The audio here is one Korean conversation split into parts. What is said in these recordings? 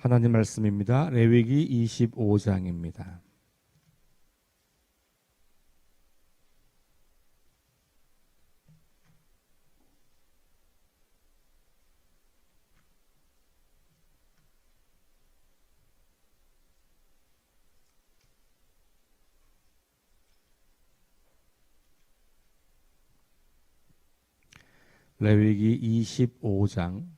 하나님 말씀입니다. 레위기 25장입니다. 레위기 25장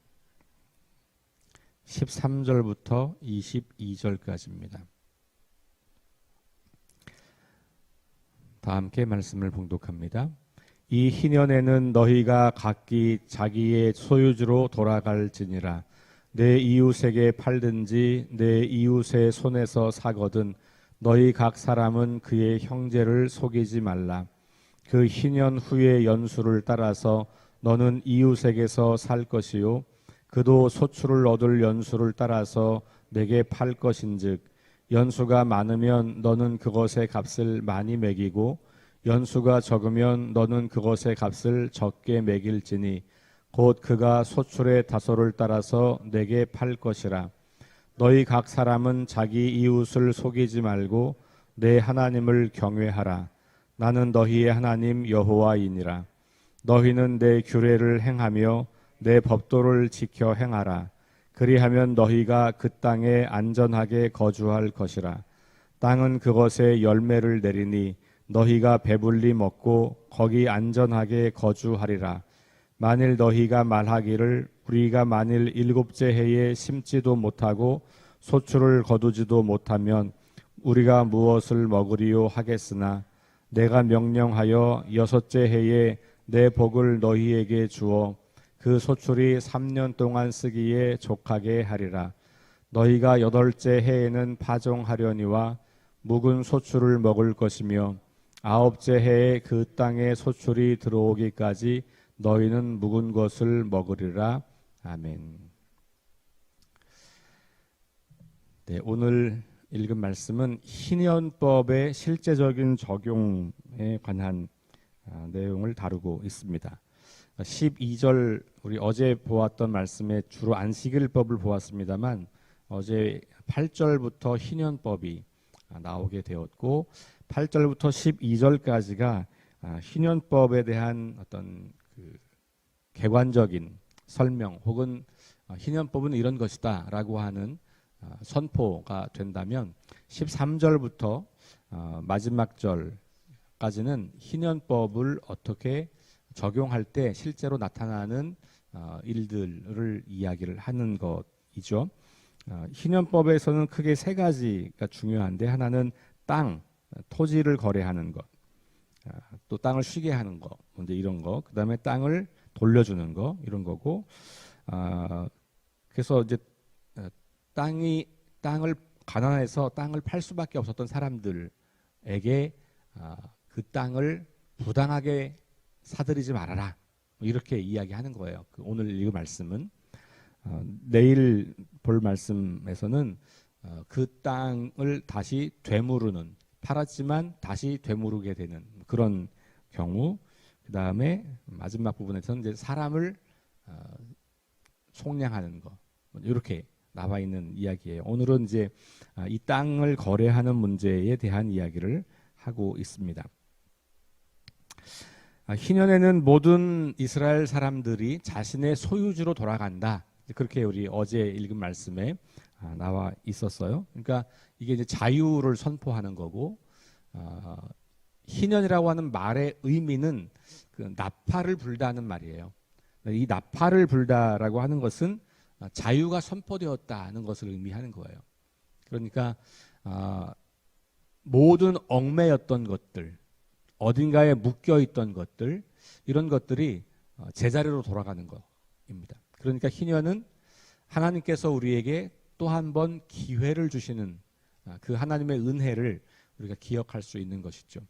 13절부터 22절까지입니다. 다 함께 말씀을 봉독합니다. 이 희년에는 너희가 각기 자기의 소유주로 돌아갈지니라. 내 이웃에게 팔든지 내 이웃의 손에서 사거든 너희 각 사람은 그의 형제를 속이지 말라. 그 희년 후의 연수를 따라서 너는 이웃에게서 살 것이요 그도 소출을 얻을 연수를 따라서 내게 팔 것인즉 연수가 많으면 너는 그것의 값을 많이 매기고 연수가 적으면 너는 그것의 값을 적게 매길지니 곧 그가 소출의 다소를 따라서 내게 팔 것이라. 너희 각 사람은 자기 이웃을 속이지 말고 내 하나님을 경외하라. 나는 너희의 하나님 여호와이니라. 너희는 내 규례를 행하며 내 법도를 지켜 행하라. 그리하면 너희가 그 땅에 안전하게 거주할 것이라. 땅은 그것에 열매를 내리니 너희가 배불리 먹고 거기 안전하게 거주하리라. 만일 너희가 말하기를 우리가 만일 7째 해에 심지도 못하고 소출을 거두지도 못하면 우리가 무엇을 먹으리요 하겠으나 내가 명령하여 6째 해에 내 복을 너희에게 주어 그 소출이 3년 동안 쓰기에 족하게 하리라. 너희가 8째 해에는 파종하려니와 묵은 소출을 먹을 것이며 9째 해에 그 땅에 소출이 들어오기까지 너희는 묵은 것을 먹으리라. 아멘. 네, 오늘 읽은 말씀은 희년법의 실제적인 적용에 관한 내용을 다루고 있습니다. 12절 우리 어제 보았던 말씀에 주로 안식일법을 보았습니다만 어제 8절부터 희년법이 나오게 되었고 8절부터 12절까지가 희년법에 대한 어떤 그 객관적인 설명 혹은 희년법은 이런 것이다 라고 하는 선포가 된다면 13절부터 마지막 절까지는 희년법을 어떻게 적용할 때 실제로 나타나는 일들을 이야기를 하는 것이죠. 희년법에서는 크게 세 가지가 중요한데 하나는 땅, 토지를 거래하는 것, 또 땅을 쉬게 하는 것, 먼저 이런 거, 그 다음에 땅을 돌려주는 거, 이런 거고, 그래서 이제 땅을 가난해서 땅을 팔 수밖에 없었던 사람들에게 그 땅을 부당하게 사들이지 말아라. 이렇게 이야기하는 거예요. 오늘 이 말씀은 내일 볼 말씀에서는 그 땅을 다시 되물으는 팔았지만 다시 되물게 되는 그런 경우, 그 다음에 마지막 부분에서는 이제 사람을 속량하는 거 이렇게 나와 있는 이야기예요. 오늘은 이제 이 땅을 거래하는 문제에 대한 이야기를 하고 있습니다. 희년에는 모든 이스라엘 사람들이 자신의 소유주로 돌아간다. 그렇게 우리 어제 읽은 말씀에 나와 있었어요. 그러니까 이게 이제 자유를 선포하는 거고, 희년이라고 하는 말의 의미는 그 나팔을 불다는 말이에요. 이 나팔을 불다라고 하는 것은 자유가 선포되었다는 것을 의미하는 거예요. 그러니까 모든 얽매였던 것들, 어딘가에 묶여있던 것들, 이런 것들이 제자리로 돌아가는 것입니다. 그러니까 희년은 하나님께서 우리에게 또 한 번 기회를 주시는 그 하나님의 은혜를 우리가 기억할 수 있는 것이죠.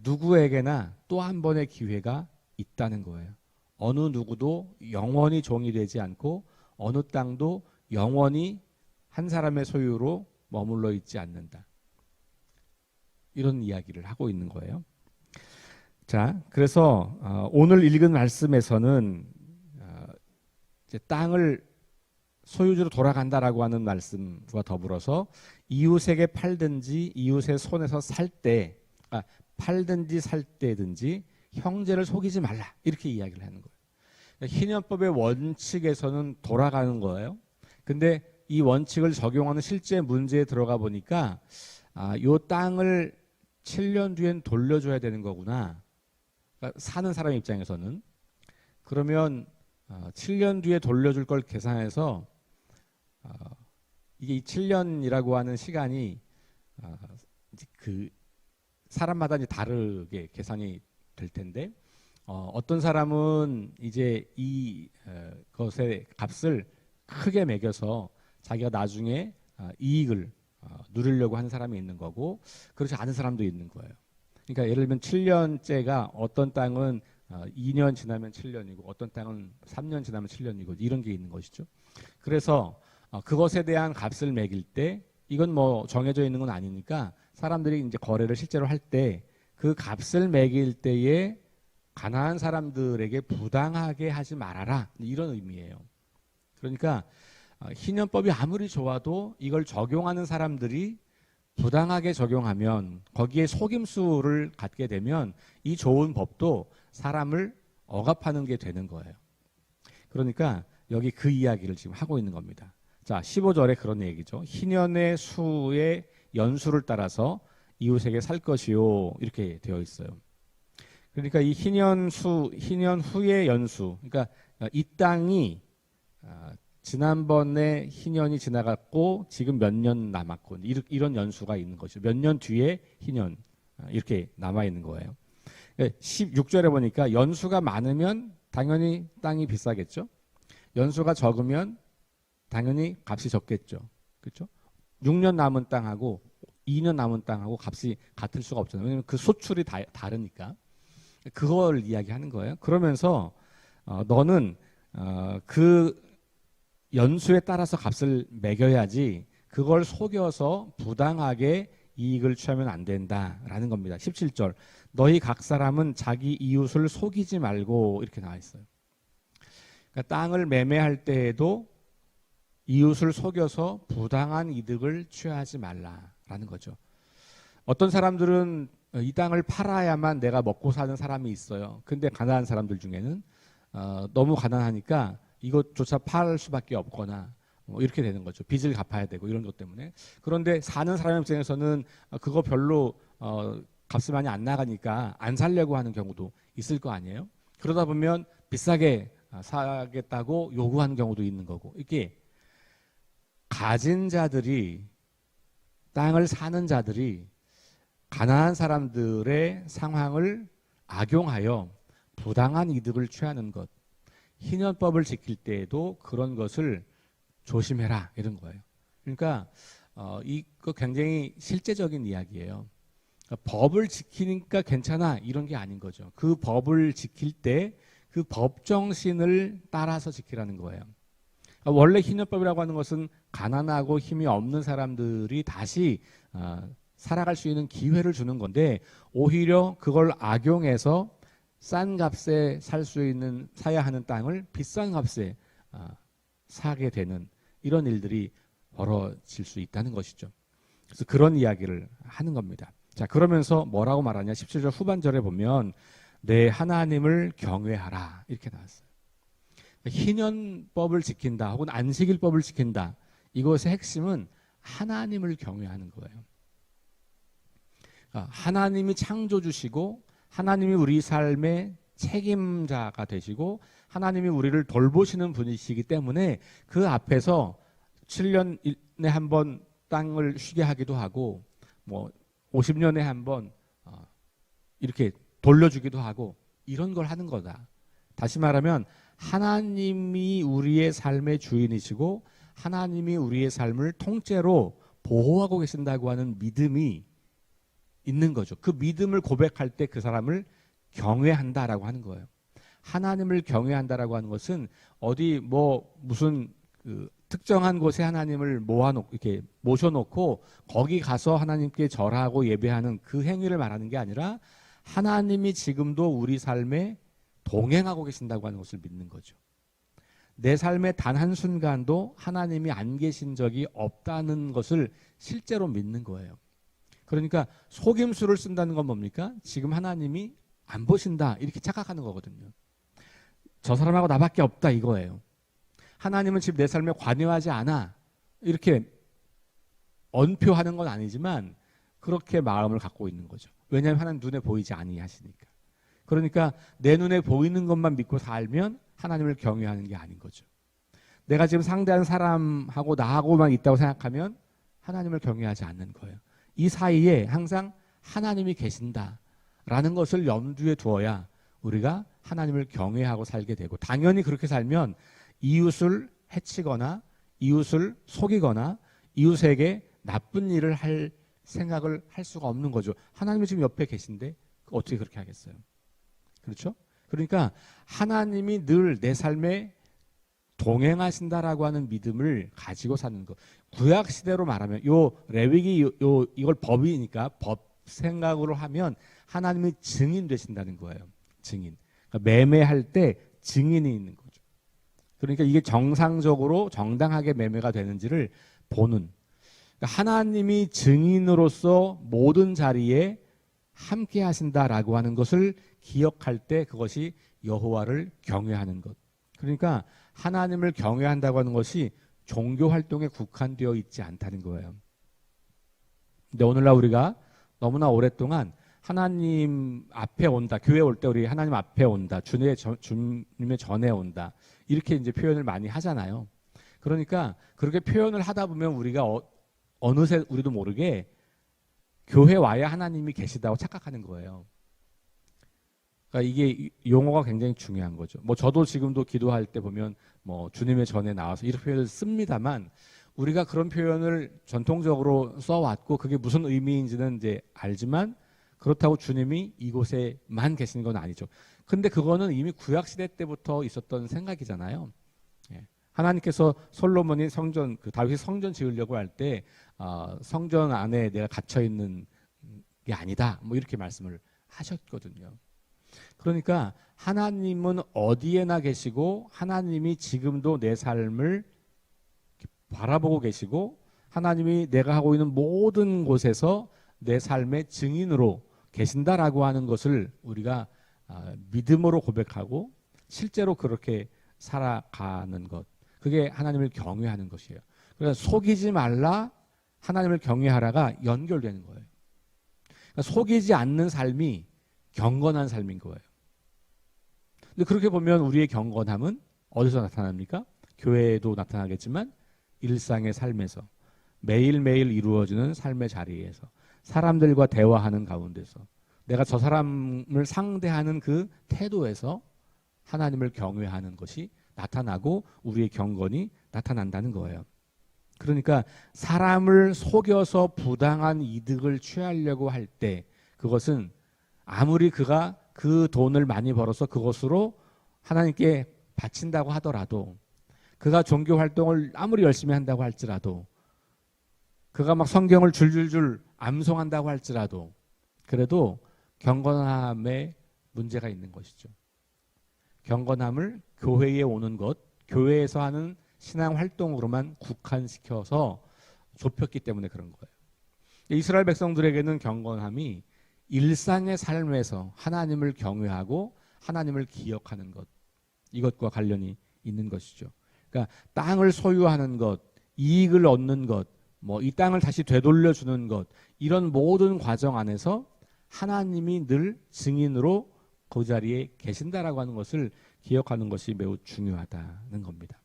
누구에게나 또 한 번의 기회가 있다는 거예요. 어느 누구도 영원히 종이 되지 않고 어느 땅도 영원히 한 사람의 소유로 머물러 있지 않는다. 이런 이야기를 하고 있는 거예요. 자, 그래서 오늘 읽은 말씀에서는 이제 땅을 소유주로 돌아간다라고 하는 말씀과 더불어서 이웃에게 팔든지 이웃의 손에서 팔든지 살 때든지 형제를 속이지 말라 이렇게 이야기를 하는 거예요. 희년법의 원칙에서는 돌아가는 거예요. 근데 이 원칙을 적용하는 실제 문제에 들어가 보니까 요 땅을 7년 뒤엔 돌려줘야 되는 거구나. 그러니까 사는 사람 입장에서는 그러면 7년 뒤에 돌려줄 걸 계산해서 이게 7년이라고 하는 시간이 그 사람마다 이제 다르게 계산이 될 텐데 어떤 사람은 이제 이 것의 값을 크게 매겨서 자기가 나중에 이익을 누리려고 하는 사람이 있는 거고 그렇지 않은 사람도 있는 거예요. 그러니까 예를 들면 7년째가 어떤 땅은 2년 지나면 7년이고 어떤 땅은 3년 지나면 7년이고 이런 게 있는 것이죠. 그래서 그것에 대한 값을 매길 때 이건 뭐 정해져 있는 건 아니니까 사람들이 이제 거래를 실제로 할 때 그 값을 매길 때에 가난한 사람들에게 부당하게 하지 말아라 이런 의미예요. 그러니까 희년법이 아무리 좋아도 이걸 적용하는 사람들이 부당하게 적용하면 거기에 속임수를 갖게 되면 이 좋은 법도 사람을 억압하는 게 되는 거예요. 그러니까 여기 그 이야기를 지금 하고 있는 겁니다. 자, 15절에 그런 얘기죠. 희년의 수의 연수를 따라서 이웃에게 살 것이요 이렇게 되어 있어요. 그러니까 이 희년 후의 연수, 그러니까 이 땅이 지난번에 희년이 지나갔고 지금 몇 년 남았고 이런 연수가 있는 거죠. 몇 년 뒤에 희년 이렇게 남아 있는 거예요. 16절에 보니까 연수가 많으면 당연히 땅이 비싸겠죠. 연수가 적으면 당연히 값이 적겠죠. 그렇죠? 6년 남은 땅하고 2년 남은 땅하고 값이 같을 수가 없잖아요. 왜냐하면 그 소출이 다르니까. 그걸 이야기하는 거예요. 그러면서 너는 그 연수에 따라서 값을 매겨야지 그걸 속여서 부당하게 이익을 취하면 안 된다라는 겁니다. 17절 너희 각 사람은 자기 이웃을 속이지 말고 이렇게 나와 있어요. 그러니까 땅을 매매할 때에도 이웃을 속여서 부당한 이득을 취하지 말라라는 거죠. 어떤 사람들은 이 땅을 팔아야만 내가 먹고 사는 사람이 있어요. 근데 가난한 사람들 중에는 너무 가난하니까 이것조차 팔 수밖에 없거나 뭐 이렇게 되는 거죠. 빚을 갚아야 되고 이런 것 때문에. 그런데 사는 사람 입장에서는 그거 별로 값이 많이 안 나가니까 안 살려고 하는 경우도 있을 거 아니에요. 그러다 보면 비싸게 사겠다고 요구하는 경우도 있는 거고. 이게 가진 자들이 땅을 사는 자들이 가난한 사람들의 상황을 악용하여 부당한 이득을 취하는 것. 희년법을 지킬 때에도 그런 것을 조심해라 이런 거예요. 그러니까 이거 굉장히 실제적인 이야기예요. 그러니까 법을 지키니까 괜찮아 이런 게 아닌 거죠. 그 법을 지킬 때 그 법 정신을 따라서 지키라는 거예요. 그러니까 원래 희년법이라고 하는 것은 가난하고 힘이 없는 사람들이 다시 살아갈 수 있는 기회를 주는 건데 오히려 그걸 악용해서 싼 값에 살 수 있는 사야 하는 땅을 비싼 값에 사게 되는 이런 일들이 벌어질 수 있다는 것이죠. 그래서 그런 이야기를 하는 겁니다. 자, 그러면서 뭐라고 말하냐? 17절 후반절에 보면 내 하나님을 경외하라 이렇게 나왔어요. 희년법을 지킨다 혹은 안식일법을 지킨다. 이것의 핵심은 하나님을 경외하는 거예요. 하나님이 창조주시고 하나님이 우리 삶의 책임자가 되시고 하나님이 우리를 돌보시는 분이시기 때문에 그 앞에서 7년에 한 번 땅을 쉬게 하기도 하고 뭐 50년에 한 번 이렇게 돌려주기도 하고 이런 걸 하는 거다. 다시 말하면 하나님이 우리의 삶의 주인이시고 하나님이 우리의 삶을 통째로 보호하고 계신다고 하는 믿음이 있는 거죠. 그 믿음을 고백할 때 그 사람을 경외한다라고 하는 거예요. 하나님을 경외한다라고 하는 것은 어디 뭐 무슨 그 특정한 곳에 하나님을 모아놓고 이렇게 모셔놓고 거기 가서 하나님께 절하고 예배하는 그 행위를 말하는 게 아니라 하나님이 지금도 우리 삶에 동행하고 계신다고 하는 것을 믿는 거죠. 내 삶의 단 한순간도 하나님이 안 계신 적이 없다는 것을 실제로 믿는 거예요. 그러니까 속임수를 쓴다는 건 뭡니까? 지금 하나님이 안 보신다 이렇게 착각하는 거거든요. 저 사람하고 나밖에 없다 이거예요. 하나님은 지금 내 삶에 관여하지 않아 이렇게 언표하는 건 아니지만 그렇게 마음을 갖고 있는 거죠. 왜냐하면 하나님 눈에 보이지 아니하시니까. 그러니까 내 눈에 보이는 것만 믿고 살면 하나님을 경외하는 게 아닌 거죠. 내가 지금 상대하는 사람하고 나하고만 있다고 생각하면 하나님을 경외하지 않는 거예요. 이 사이에 항상 하나님이 계신다라는 것을 염두에 두어야 우리가 하나님을 경외하고 살게 되고, 당연히 그렇게 살면 이웃을 해치거나 이웃을 속이거나 이웃에게 나쁜 일을 할 생각을 할 수가 없는 거죠. 하나님이 지금 옆에 계신데 어떻게 그렇게 하겠어요? 그렇죠? 그러니까 하나님이 늘 내 삶에 동행하신다라고 하는 믿음을 가지고 사는 것. 구약 시대로 말하면 요 레위기 이걸 법이니까 법 생각으로 하면 하나님이 증인 되신다는 거예요. 증인. 그러니까 매매할 때 증인이 있는 거죠. 그러니까 이게 정상적으로 정당하게 매매가 되는지를 보는. 그러니까 하나님이 증인으로서 모든 자리에 함께 하신다라고 하는 것을 기억할 때 그것이 여호와를 경외하는 것. 그러니까 하나님을 경외한다고 하는 것이 종교 활동에 국한되어 있지 않다는 거예요. 근데 오늘날 우리가 너무나 오랫동안 하나님 앞에 온다, 교회 올 때 우리 하나님 앞에 온다, 주님의 전에 온다 이렇게 이제 표현을 많이 하잖아요. 그러니까 그렇게 표현을 하다 보면 우리가 어느새 우리도 모르게 교회 와야 하나님이 계시다고 착각하는 거예요. 그러니까 이게 용어가 굉장히 중요한 거죠. 뭐 저도 지금도 기도할 때 보면 뭐 주님의 전에 나와서 이런 표현을 씁니다만 우리가 그런 표현을 전통적으로 써왔고 그게 무슨 의미인지는 이제 알지만 그렇다고 주님이 이곳에만 계시는 건 아니죠. 근데 그거는 이미 구약 시대 때부터 있었던 생각이잖아요. 예. 하나님께서 솔로몬이 성전, 다윗이 성전 지으려고 할 때 성전 안에 내가 갇혀 있는 게 아니다. 뭐 이렇게 말씀을 하셨거든요. 그러니까 하나님은 어디에나 계시고 하나님이 지금도 내 삶을 바라보고 계시고 하나님이 내가 하고 있는 모든 곳에서 내 삶의 증인으로 계신다라고 하는 것을 우리가 믿음으로 고백하고 실제로 그렇게 살아가는 것, 그게 하나님을 경외하는 것이에요. 그러니까 속이지 말라, 하나님을 경외하라가 연결되는 거예요. 그러니까 속이지 않는 삶이 경건한 삶인 거예요. 근데 그렇게 보면 우리의 경건함은 어디서 나타납니까? 교회에도 나타나겠지만 일상의 삶에서 매일매일 이루어지는 삶의 자리에서 사람들과 대화하는 가운데서 내가 저 사람을 상대하는 그 태도에서 하나님을 경외하는 것이 나타나고 우리의 경건이 나타난다는 거예요. 그러니까 사람을 속여서 부당한 이득을 취하려고 할 때 그것은 아무리 그가 그 돈을 많이 벌어서 그것으로 하나님께 바친다고 하더라도, 그가 종교 활동을 아무리 열심히 한다고 할지라도, 그가 막 성경을 줄줄줄 암송한다고 할지라도, 그래도 경건함에 문제가 있는 것이죠. 경건함을 교회에 오는 것, 교회에서 하는 신앙 활동으로만 국한시켜서 좁혔기 때문에 그런 거예요. 이스라엘 백성들에게는 경건함이 일상의 삶에서 하나님을 경외하고 하나님을 기억하는 것, 이것과 관련이 있는 것이죠. 그러니까 땅을 소유하는 것, 이익을 얻는 것, 뭐 이 땅을 다시 되돌려주는 것, 이런 모든 과정 안에서 하나님이 늘 증인으로 그 자리에 계신다라고 하는 것을 기억하는 것이 매우 중요하다는 겁니다.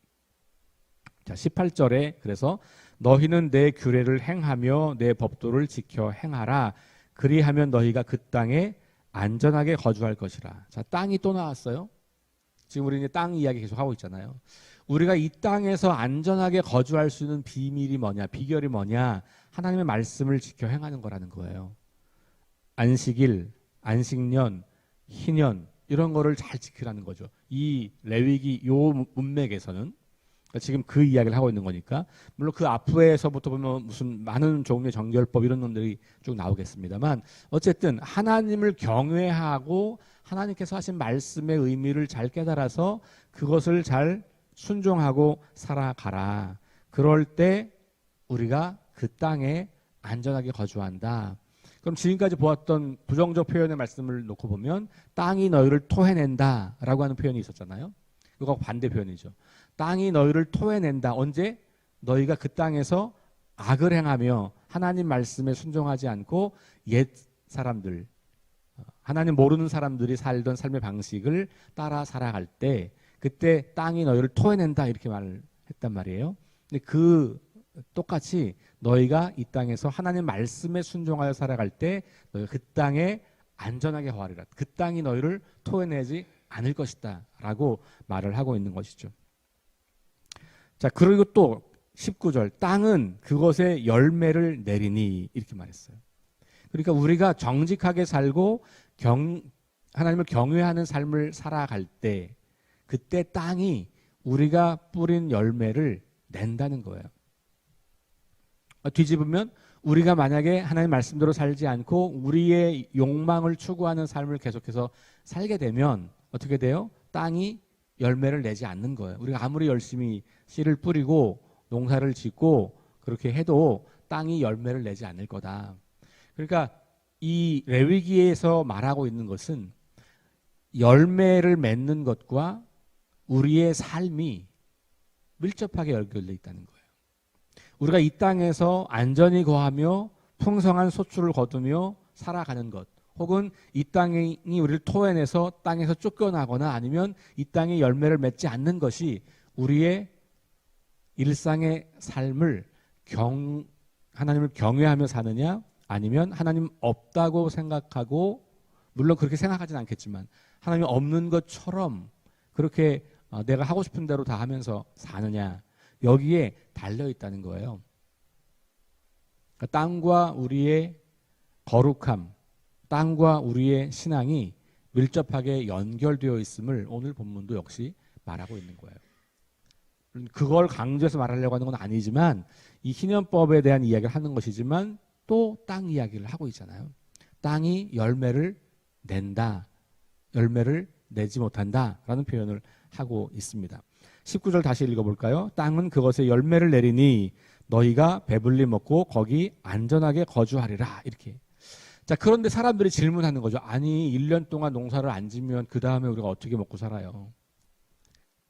자, 18절에 그래서 너희는 내 규례를 행하며 내 법도를 지켜 행하라. 그리하면 너희가 그 땅에 안전하게 거주할 것이라. 자, 땅이 또 나왔어요. 지금 우리 이제 땅 이야기 계속 하고 있잖아요. 우리가 이 땅에서 안전하게 거주할 수 있는 비밀이 뭐냐, 비결이 뭐냐, 하나님의 말씀을 지켜 행하는 거라는 거예요. 안식일, 안식년, 희년 이런 거를 잘 지키라는 거죠. 이 레위기 요 문맥에서는 지금 그 이야기를 하고 있는 거니까, 물론 그 앞에서부터 보면 무슨 많은 종류의 정결법 이런 놈들이 쭉 나오겠습니다만, 어쨌든 하나님을 경외하고 하나님께서 하신 말씀의 의미를 잘 깨달아서 그것을 잘 순종하고 살아가라. 그럴 때 우리가 그 땅에 안전하게 거주한다. 그럼 지금까지 보았던 부정적 표현의 말씀을 놓고 보면 땅이 너희를 토해낸다 라고 하는 표현이 있었잖아요. 이거 반대 표현이죠. 땅이 너희를 토해낸다. 언제? 너희가 그 땅에서 악을 행하며 하나님 말씀에 순종하지 않고 옛 사람들, 하나님 모르는 사람들이 살던 삶의 방식을 따라 살아갈 때 그때 땅이 너희를 토해낸다 이렇게 말을 했단 말이에요. 근데 똑같이 너희가 이 땅에서 하나님 말씀에 순종하여 살아갈 때 너희가 그 땅에 안전하게 거하리라. 그 땅이 너희를 토해내지 않을 것이다 라고 말을 하고 있는 것이죠. 자, 그리고 또 19절 땅은 그것에 열매를 내리니 이렇게 말했어요. 그러니까 우리가 정직하게 살고 하나님을 경외하는 삶을 살아갈 때 그때 땅이 우리가 뿌린 열매를 낸다는 거예요. 뒤집으면 우리가 만약에 하나님 말씀대로 살지 않고 우리의 욕망을 추구하는 삶을 계속해서 살게 되면 어떻게 돼요? 땅이 열매를 내지 않는 거예요. 우리가 아무리 열심히 씨를 뿌리고 농사를 짓고 그렇게 해도 땅이 열매를 내지 않을 거다. 그러니까 이 레위기에서 말하고 있는 것은 열매를 맺는 것과 우리의 삶이 밀접하게 연결되어 있다는 거예요. 우리가 이 땅에서 안전히 거하며 풍성한 소출을 거두며 살아가는 것, 혹은 이 땅이 우리를 토해내서 땅에서 쫓겨나거나 아니면 이 땅에 열매를 맺지 않는 것이 우리의 일상의 삶을 하나님을 경외하며 사느냐, 아니면 하나님 없다고 생각하고, 물론 그렇게 생각하진 않겠지만 하나님 없는 것처럼 그렇게 내가 하고 싶은 대로 다 하면서 사느냐, 여기에 달려 있다는 거예요. 그러니까 땅과 우리의 거룩함, 땅과 우리의 신앙이 밀접하게 연결되어 있음을 오늘 본문도 역시 말하고 있는 거예요. 그걸 강조해서 말하려고 하는 건 아니지만 이 희년법에 대한 이야기를 하는 것이지만 또 땅 이야기를 하고 있잖아요. 땅이 열매를 낸다, 열매를 내지 못한다 라는 표현을 하고 있습니다. 19절 다시 읽어볼까요? 땅은 그것에 열매를 내리니 너희가 배불리 먹고 거기 안전하게 거주하리라. 이렇게. 자, 그런데 사람들이 질문하는 거죠. 아니 1년 동안 농사를 안 지면 그 다음에 우리가 어떻게 먹고 살아요?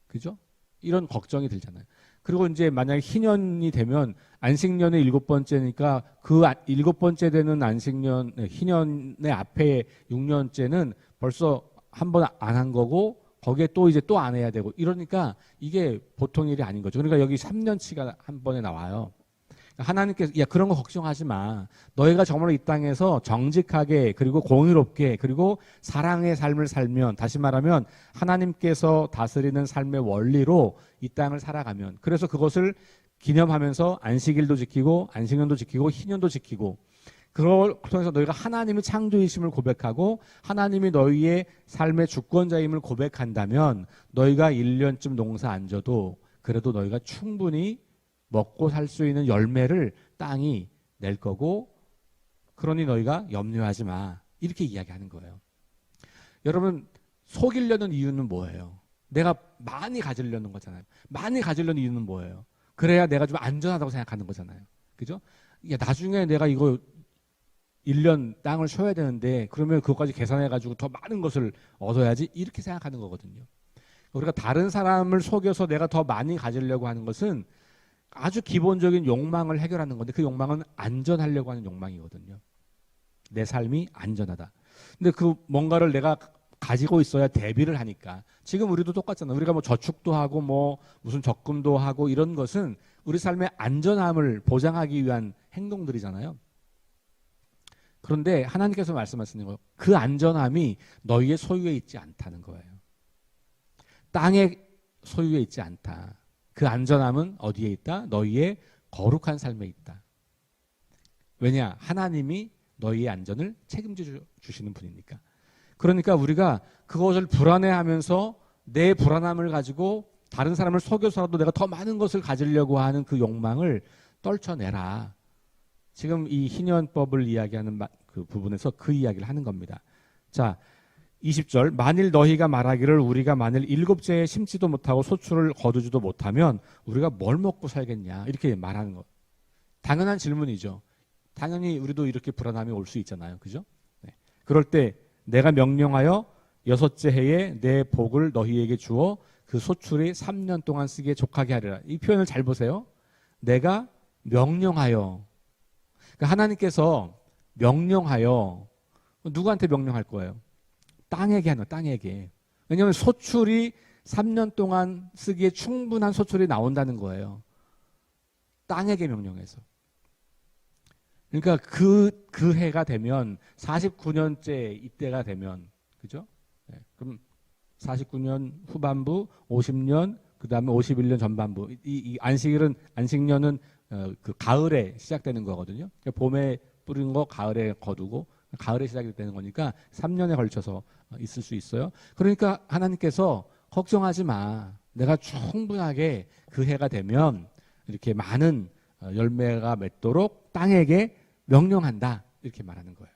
그죠? 이런 걱정이 들잖아요. 그리고 이제 만약에 희년이 되면 안식년의 7번째니까 그 7번째 되는 안식년, 희년의 앞에 6년째는 벌써 한 번 안 한 거고 거기에 또 이제 또 안 해야 되고 이러니까 이게 보통 일이 아닌 거죠. 그러니까 여기 3년치가 한 번에 나와요. 하나님께서 야 그런 거 걱정하지 마. 너희가 정말 이 땅에서 정직하게 그리고 공의롭게 그리고 사랑의 삶을 살면, 다시 말하면 하나님께서 다스리는 삶의 원리로 이 땅을 살아가면, 그래서 그것을 기념하면서 안식일도 지키고 안식년도 지키고 희년도 지키고, 그걸 통해서 너희가 하나님의 창조이심을 고백하고 하나님이 너희의 삶의 주권자임을 고백한다면 너희가 1년쯤 농사 안 져도 그래도 너희가 충분히 먹고 살 수 있는 열매를 땅이 낼 거고, 그러니 너희가 염려하지 마. 이렇게 이야기하는 거예요. 여러분, 속이려는 이유는 뭐예요? 내가 많이 가지려는 거잖아요. 많이 가지려는 이유는 뭐예요? 그래야 내가 좀 안전하다고 생각하는 거잖아요. 그죠? 야, 나중에 내가 이거 1년 땅을 쉬어야 되는데 그러면 그것까지 계산해가지고 더 많은 것을 얻어야지, 이렇게 생각하는 거거든요. 우리가 다른 사람을 속여서 내가 더 많이 가지려고 하는 것은 아주 기본적인 욕망을 해결하는 건데, 그 욕망은 안전하려고 하는 욕망이거든요. 내 삶이 안전하다. 근데 그 뭔가를 내가 가지고 있어야 대비를 하니까, 지금 우리도 똑같잖아요. 우리가 뭐 저축도 하고 뭐 무슨 적금도 하고 이런 것은 우리 삶의 안전함을 보장하기 위한 행동들이잖아요. 그런데 하나님께서 말씀하시는 거, 그 안전함이 너희의 소유에 있지 않다는 거예요. 땅의 소유에 있지 않다. 그 안전함은 어디에 있다? 너희의 거룩한 삶에 있다. 왜냐? 하나님이 너희의 안전을 책임져 주시는 분이니까. 그러니까 우리가 그것을 불안해하면서 내 불안함을 가지고 다른 사람을 속여서라도 내가 더 많은 것을 가지려고 하는 그 욕망을 떨쳐내라. 지금 이 희년법을 이야기하는 그 부분에서 그 이야기를 하는 겁니다. 자, 20절 만일 너희가 말하기를 우리가 만일 일곱째에 심지도 못하고 소출을 거두지도 못하면 우리가 뭘 먹고 살겠냐 이렇게 말하는 것. 당연한 질문이죠. 당연히 우리도 이렇게 불안함이 올 수 있잖아요. 그죠? 네. 그럴 때 내가 명령하여 여섯째 해에 내 복을 너희에게 주어 그 소출이 3년 동안 쓰기에 족하게 하리라. 이 표현을 잘 보세요. 내가 명령하여. 그러니까 하나님께서 명령하여 누구한테 명령할 거예요? 땅에게 하는 거예요. 땅에게. 왜냐하면 소출이 3년 동안 쓰기에 충분한 소출이 나온다는 거예요. 땅에게 명령해서. 그러니까 그 해가 되면 49년째 이때가 되면 그죠? 네. 그럼 49년 후반부, 50년, 그 다음에 51년 전반부. 이 안식년은 그 가을에 시작되는 거거든요. 그러니까 봄에 뿌린 거 가을에 거두고 가을에 시작이 되는 거니까 3년에 걸쳐서 있을 수 있어요. 그러니까 하나님께서 걱정하지 마. 내가 충분하게 그 해가 되면 이렇게 많은 열매가 맺도록 땅에게 명령한다. 이렇게 말하는 거예요.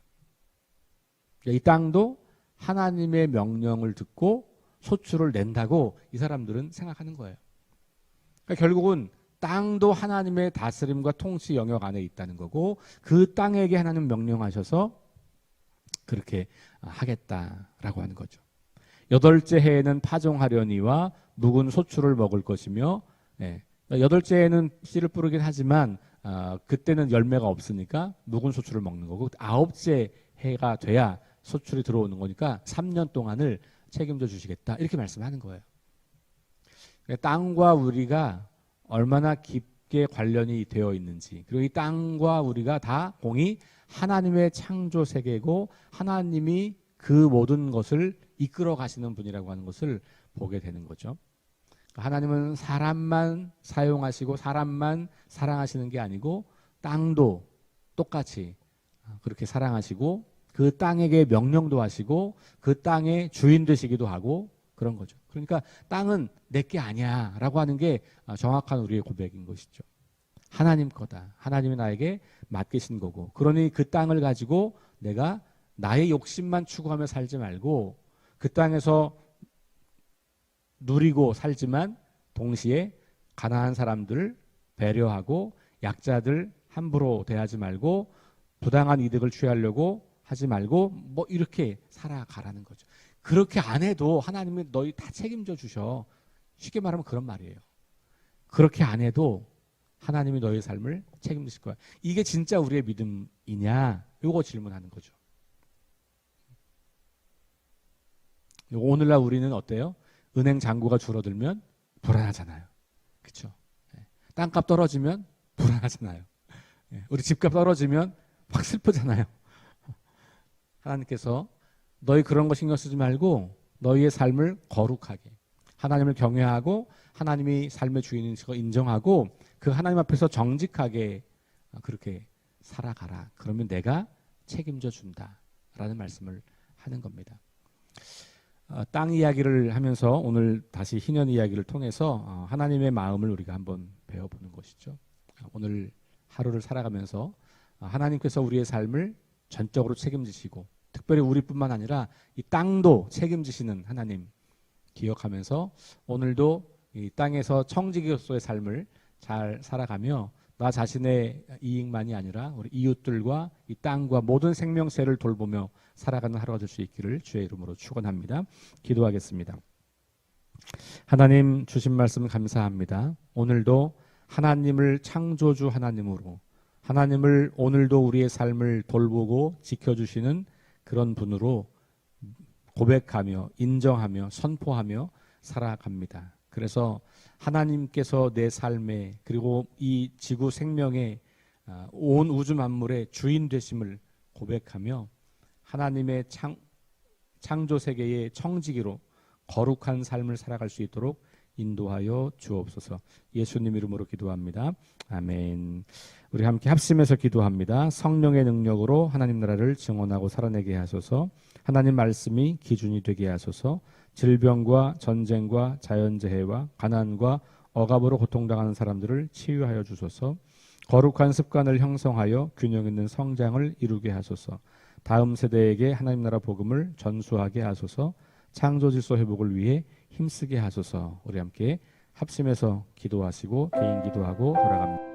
이 땅도 하나님의 명령을 듣고 소출을 낸다고 이 사람들은 생각하는 거예요. 그러니까 결국은 땅도 하나님의 다스림과 통치 영역 안에 있다는 거고 그 땅에게 하나님 명령하셔서 그렇게 하겠다라고 하는 거죠. 여덟째 해에는 파종하려니와 묵은 소출을 먹을 것이며 여덟째 해에는 씨를 뿌리긴 하지만 그때는 열매가 없으니까 묵은 소출을 먹는 거고 아홉째 해가 돼야 소출이 들어오는 거니까 3년 동안을 책임져 주시겠다 이렇게 말씀하는 거예요. 땅과 우리가 얼마나 깊게 관련이 되어 있는지 그리고 이 땅과 우리가 다 공이 하나님의 창조 세계고 하나님이 그 모든 것을 이끌어 가시는 분이라고 하는 것을 보게 되는 거죠. 하나님은 사람만 사용하시고 사람만 사랑하시는 게 아니고 땅도 똑같이 그렇게 사랑하시고 그 땅에게 명령도 하시고 그 땅의 주인 되시기도 하고 그런 거죠. 그러니까 땅은 내게 아니야 라고 하는 게 정확한 우리의 고백인 것이죠. 하나님 거다. 하나님이 나에게 맡기신 거고 그러니 그 땅을 가지고 내가 나의 욕심만 추구하며 살지 말고 그 땅에서 누리고 살지만 동시에 가난한 사람들을 배려하고 약자들 함부로 대하지 말고 부당한 이득을 취하려고 하지 말고 뭐 이렇게 살아가라는 거죠. 그렇게 안 해도 하나님이 너희 다 책임져 주셔. 쉽게 말하면 그런 말이에요. 그렇게 안 해도 하나님이 너희 삶을 책임지실 거야. 이게 진짜 우리의 믿음이냐? 요거 질문하는 거죠. 오늘날 우리는 어때요? 은행 잔고가 줄어들면 불안하잖아요. 그렇죠? 땅값 떨어지면 불안하잖아요. 우리 집값 떨어지면 확 슬프잖아요. 하나님께서 너희 그런 거 신경 쓰지 말고 너희의 삶을 거룩하게 하나님을 경외하고 하나님이 삶의 주인인 걸 인정하고 그 하나님 앞에서 정직하게 그렇게 살아가라. 그러면 내가 책임져 준다라는 말씀을 하는 겁니다. 땅 이야기를 하면서 오늘 다시 희년 이야기를 통해서 하나님의 마음을 우리가 한번 배워보는 것이죠. 오늘 하루를 살아가면서 하나님께서 우리의 삶을 전적으로 책임지시고 특별히 우리뿐만 아니라 이 땅도 책임지시는 하나님 기억하면서 오늘도 이 땅에서 청지기로서의 삶을 잘 살아가며 나 자신의 이익만이 아니라 우리 이웃들과 이 땅과 모든 생명체를 돌보며 살아가는 하루가 될 수 있기를 주의 이름으로 축원합니다. 기도하겠습니다. 하나님 주신 말씀 감사합니다. 오늘도 하나님을 창조주 하나님으로 하나님을 오늘도 우리의 삶을 돌보고 지켜주시는 그런 분으로 고백하며 인정하며 선포하며 살아갑니다. 그래서 하나님께서 내 삶에 그리고 이 지구 생명의 온 우주 만물의 주인 되심을 고백하며 하나님의 창조 세계의 청지기로 거룩한 삶을 살아갈 수 있도록 인도하여 주옵소서. 예수님 이름으로 기도합니다. 아멘. 우리 함께 합심해서 기도합니다. 성령의 능력으로 하나님 나라를 증언하고 살아내게 하소서. 하나님 말씀이 기준이 되게 하소서. 질병과 전쟁과 자연재해와 가난과 억압으로 고통당하는 사람들을 치유하여 주소서. 거룩한 습관을 형성하여 균형 있는 성장을 이루게 하소서. 다음 세대에게 하나님 나라 복음을 전수하게 하소서. 창조 질서 회복을 위해 힘쓰게 하소서. 우리 함께 합심해서 기도하시고 개인 기도하고 돌아갑니다.